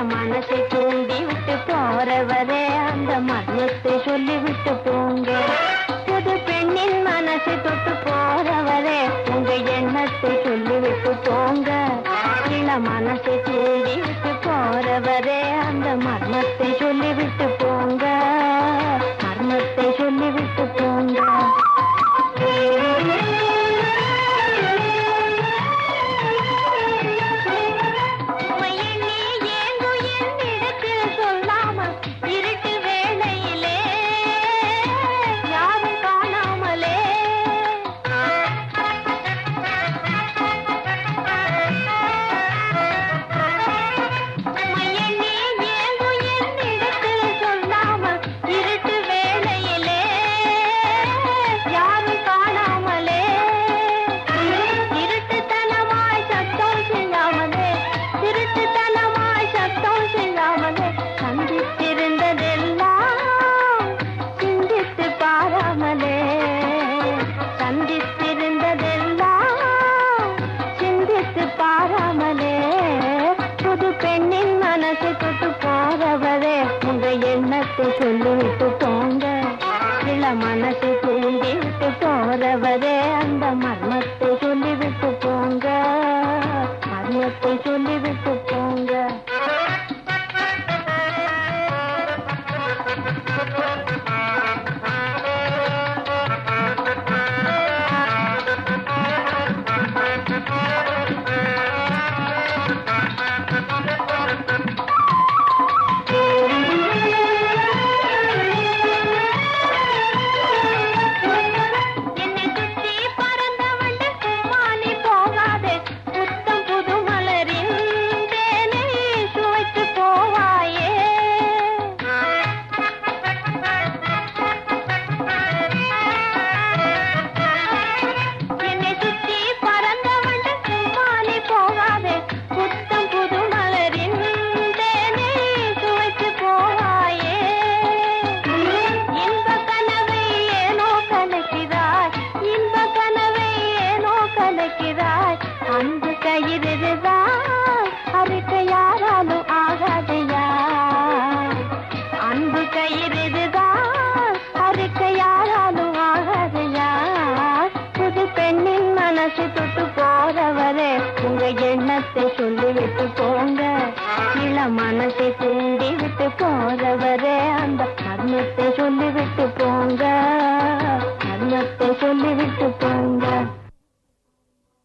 மனசை தூண்டி விட்டு போறவரே அந்த மர்மத்தை சொல்லிவிட்டு போங்க. புது பெண்ணின் மனசை தொட்டு போறவரே உங்க எண்ணத்தை சொல்லிவிட்டு போங்க. இள மனசை தூண்டி விட்டு போறவரே அந்த மர்மத்தை சொல்லிவிட்டு போங்க. மர்மத்தை சொல்லிவிட்டு போங்க. சொல்லிவிட்டு போங்க. இள மனசை தூண்டி விட்டு போறவரே அந்த மர்மத்தை சொல்லிவிட்டு போங்க. மர்மத்தை சொல்லிவிட்டு போங்க. அன்பு கயிறுதான் அறுக்க யாராலும் ஆகாதையா. அன்பு கயிறுதான் அறுக்க யாராலும் ஆகாதையா. புது பெண்ணின் மனசு தொட்டு போறவரே உங்க எண்ணத்தை சொல்லிவிட்டு போங்க. இள மனசை தூண்டி விட்டு போறவரே அந்த மர்மத்தை சொல்லிவிட்டு போங்க.